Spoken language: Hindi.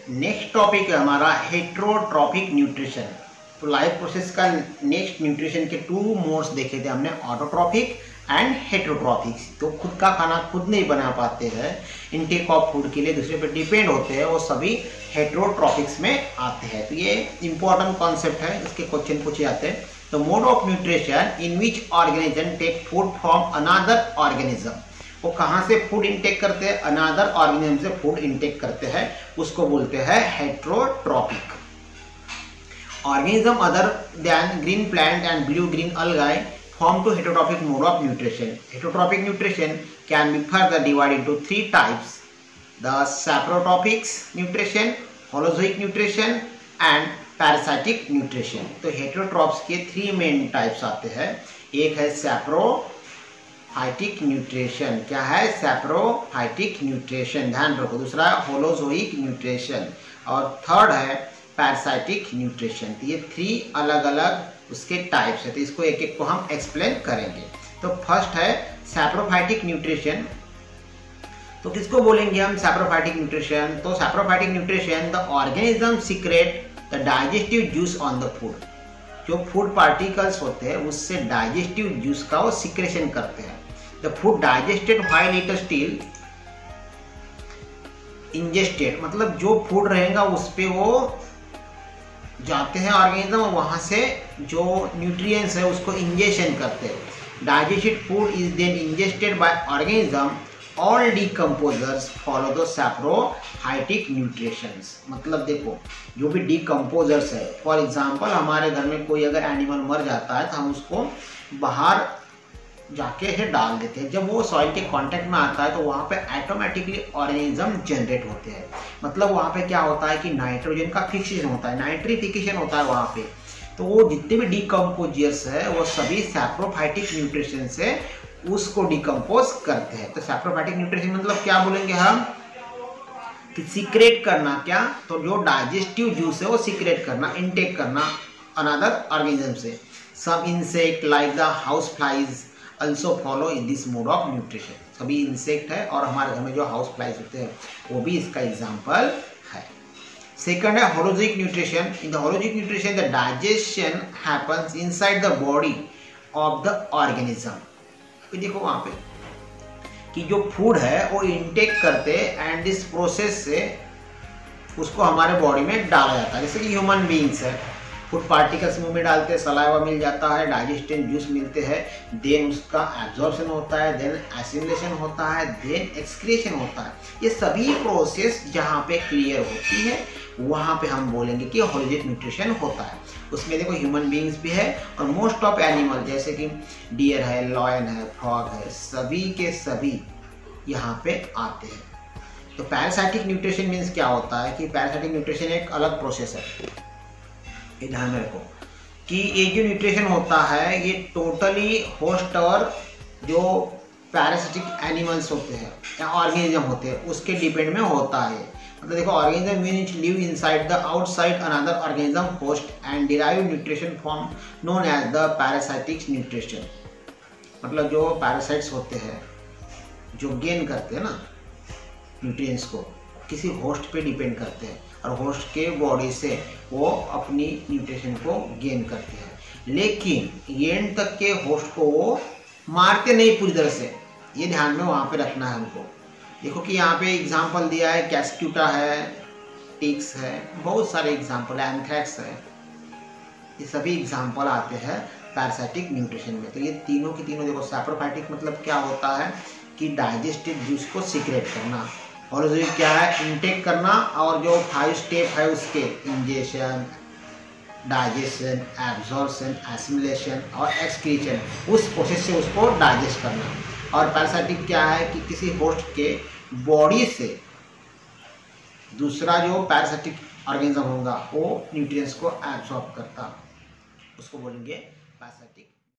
नेक्स्ट टॉपिक है हमारा हेट्रोट्रॉपिक न्यूट्रिशन। तो लाइफ प्रोसेस का नेक्स्ट न्यूट्रिशन के टू मोड्स देखे थे हमने, ऑटोट्रॉपिक एंड हेट्रोट्रॉपिक। तो खुद का खाना खुद नहीं बना पाते हैं, इनटेक ऑफ फूड के लिए दूसरे पर डिपेंड होते हैं, वो सभी हेट्रोट्रॉपिक्स में आते हैं। तो ये इंपॉर्टेंट कॉन्सेप्ट है, इसके क्वेश्चन पूछे जाते हैं। तो mode of nutrition in which organism take food from another organism, वो कहाँ से फूड इंटेक करते हैं, अनदर ऑर्गेनिज्म से फूड इंटेक करते हैं, उसको बोलते हैं heterotrophic. Organism other than green plant and blue green algae form to heterotropic mode of nutrition. Heterotropic nutrition can be further divided into three types: the saprotropic nutrition, holozoic nutrition and parasitic nutrition. तो heterotrophs के थ्री मेन टाइप्स आते हैं। एक है सैप्रोफाइटिक न्यूट्रिशन, क्या है सैप्रोफाइटिक न्यूट्रिशन, ध्यान रखो। दूसरा है होलोजोइक न्यूट्रिशन और थर्ड है पैरासाइटिक न्यूट्रिशन। तो ये थ्री अलग अलग उसके टाइप्स है, तो इसको एक एक को हम एक्सप्लेन करेंगे। तो फर्स्ट है सैप्रोफाइटिक न्यूट्रिशन। तो किसको बोलेंगे हम सैप्रोफाइटिक न्यूट्रिशन? तो saprophytic nutrition the organism secret the digestive juice on the food. जो फूड पार्टिकल्स होते हैं उससे डाइजेस्टिव जूस का वो सीक्रेशन करते हैं। The food digested while it still ingested, मतलब जो फूड रहेगा उस पे वो जाते हैं ऑर्गेनिज्म और वहाँ से जो न्यूट्रिएंट्स है उसको इंजेक्शन करते हैं। Digested food is then ingested by organism, all decomposers follow the saprophytic nutritions. मतलब देखो जो भी डिकम्पोजर्स है, फॉर एग्जांपल हमारे घर में कोई अगर एनिमल मर जाता है तो हम उसको बाहर जाके है डाल देते हैं। जब वो सॉइल के कांटेक्ट में आता है तो वहाँ पे ऑटोमेटिकली ऑर्गेनिज्म जनरेट होते हैं। मतलब वहाँ पे क्या होता है कि नाइट्रोजन का फिक्सेशन होता है, नाइट्रिफिकेशन होता है वहाँ पे। तो वो जितने भी डिकम्पोजर्स है वो सभी सैप्रोफाइटिक न्यूट्रिशन से उसको डिकम्पोज करते हैं। तो सैप्रोफाइटिक न्यूट्रिशन मतलब क्या बोलेंगे हम कि सीक्रेट करना, क्या तो जो डाइजेस्टिव जूस है वो सीक्रेट करना, इनटेक करना अनदर ऑर्गेनिज्म से। Some insect like the house flies also follow in this mode of nutrition। सभी इंसेक्ट है और हमारे घर में जो हाउस फ्लाइज होते हैं वो भी इसका एग्जाम्पल है। सेकंड है holozoic nutrition. In the holozoic nutrition the digestion happens inside the body of the organism. देखो वहाँ पे कि जो फूड है वो इंटेक करते एंड दिस प्रोसेस से उसको हमारे बॉडी में डाला जाता है। जैसे कि ह्यूमन बींग्स है, फूड पार्टिकल्स मुंह में डालते हैं, सलाइवा मिल जाता है, डाइजेस्टिव जूस मिलते हैं, देन उसका एब्जॉर्प्शन होता है, देन एसिमिलेशन होता है, देन एक्सक्रीशन होता है। ये सभी प्रोसेस जहाँ पे क्लियर होती है वहाँ पे हम बोलेंगे कि होलोजिक न्यूट्रिशन होता है। उसमें देखो ह्यूमन बींग्स भी है और मोस्ट ऑफ एनिमल जैसे कि डियर है, लॉयन है, फ्रॉग है, सभी के सभी यहाँ पे आते हैं। तो पैरासाइटिक न्यूट्रिशन मीन्स क्या होता है कि पैरासाइटिक न्यूट्रिशन एक अलग प्रोसेस है। ध्यान में रखो कि ये जो न्यूट्रिशन होता है ये टोटली होस्ट और जो पैरासिटिक एनिमल्स होते हैं या ऑर्गेनिज्म होते हैं उसके डिपेंड में होता है। मतलब देखो organism which live inside the outside another organism host and derive nutrition from known as the parasitic nutrition. मतलब जो पैरासाइट्स होते हैं जो गेन करते हैं ना न्यूट्रिएंट्स को, किसी होस्ट पे डिपेंड करते हैं और होस्ट के बॉडी से वो अपनी न्यूट्रिशन को गेन करते हैं, लेकिन एंड तक के होस्ट को वो मारते नहीं पूरी तरह से। ये ध्यान में वहाँ पे रखना है हमको। देखो कि यहाँ पे एग्जांपल दिया है, कैस्क्यूटा है, टिक्स है, बहुत सारे एग्जांपल है, एंथ्रैक्स है। ये सभी एग्जांपल आते हैं पैरासाइटिक न्यूट्रिशन में। तो ये तीनों की तीनों देखो, सैप्रोफाइटिक मतलब क्या होता है कि डाइजेस्टिव जूस को सीक्रेट करना, होलोजिक क्या है इनटेक करना, और जो 5 स्टेप है उसके इंजेक्शन, डाइजेशन, एब्जॉर्प्शन, एसिमिलेशन और एक्सक्रीशन, उस प्रोसेस से उसको डाइजेस्ट करना। और पैरासाइटिक क्या है कि किसी होस्ट के बॉडी से दूसरा जो पैरासाइटिक ऑर्गेनिज्म होगा वो न्यूट्रिएंट्स को एब्जॉर्ब करता, उसको बोलेंगे पैरासाइटिक।